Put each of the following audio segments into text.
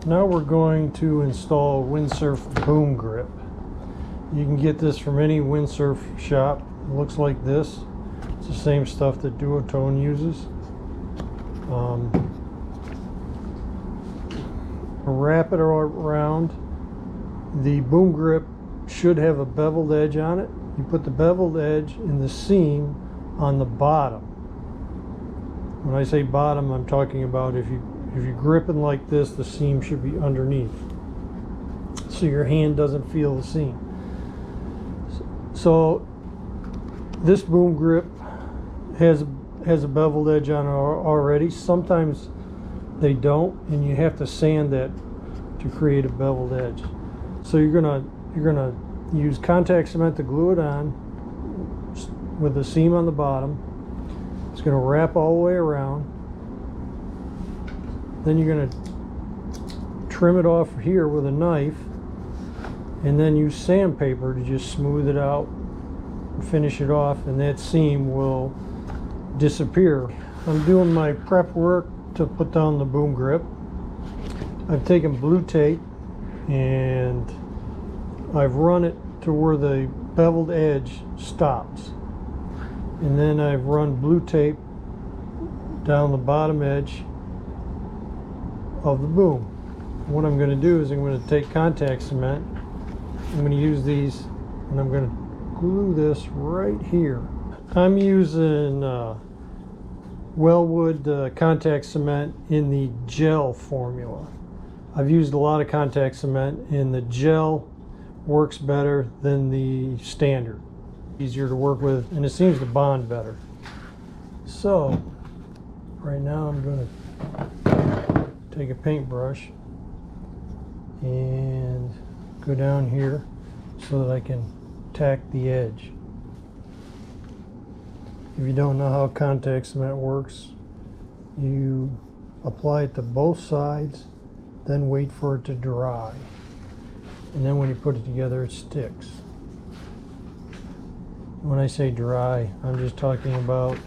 Now we're going to install Windsurf boom grip. You can get this from any windsurf shop. It looks like this. It's the same stuff that Duotone uses. Wrap it around. The boom grip should have a beveled edge on it. You put the beveled edge in the seam on the bottom. When I say bottom, I'm talking about if you're gripping like this, the seam should be underneath, so your hand doesn't feel the seam. So this boom grip has a beveled edge on it already. Sometimes they don't, and you have to sand that to create a beveled edge. So you're gonna use contact cement to glue it on with the seam on the bottom. It's going to wrap all the way around. Then you're going to trim it off here with a knife, and then use sandpaper to just smooth it out and finish it off, and that seam will disappear. I'm doing my prep work to put down the boom grip. I've taken blue tape and I've run it to where the beveled edge stops. And then I've run blue tape down the bottom edge of the boom. What I'm going to do is I'm going to take contact cement. I'm going to use these, and I'm going to glue this right here. I'm using Wellwood contact cement in the gel formula. I've used a lot of contact cement, and the gel works better than the standard. Easier to work with, and it seems to bond better. So right now I'm going to take a paintbrush and go down here so that I can tack the edge. If you don't know how contact cement works, you apply it to both sides, then wait for it to dry, and then when you put it together it sticks. When I say dry, I'm just talking about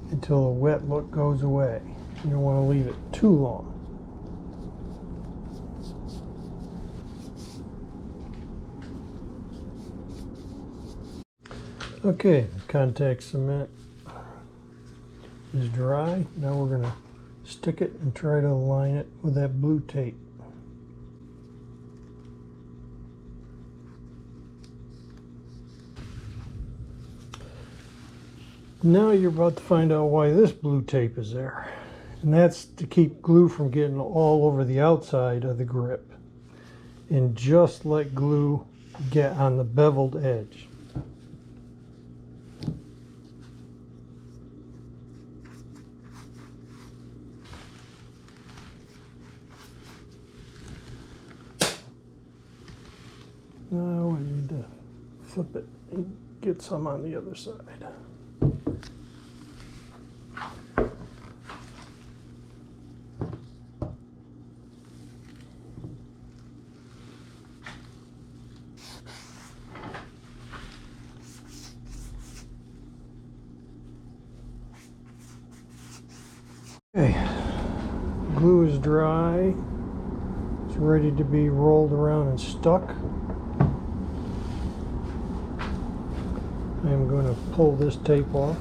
until the wet look goes away. You don't want to leave it too long. Okay, the contact cement is dry. Now we're going to stick it and try to align it with that blue tape. Now you're about to find out why this blue tape is there. And that's to keep glue from getting all over the outside of the grip. And just let glue get on the beveled edge. Now we need to flip it and get some on the other side. Okay, glue is dry. It's ready to be rolled around and stuck. I'm going to pull this tape off.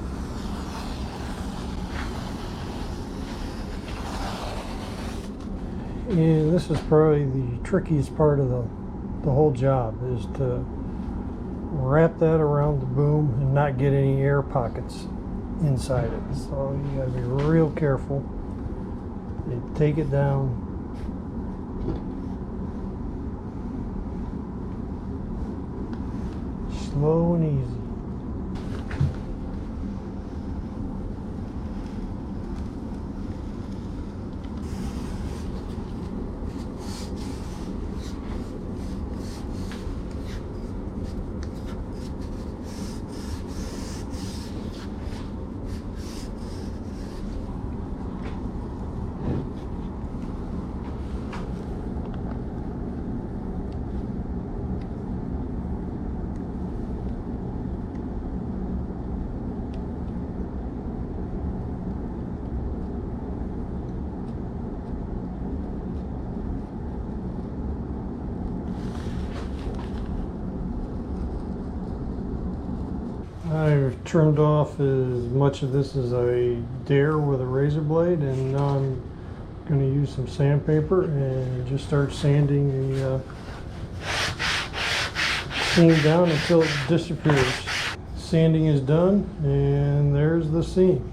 And this is probably the trickiest part of the whole job, is to wrap that around the boom and not get any air pockets inside it. So you gotta be real careful. You take it down. Slow and easy. I've trimmed off as much of this as I dare with a razor blade, and now I'm going to use some sandpaper and just start sanding the seam down until it disappears. Sanding is done, and there's the seam.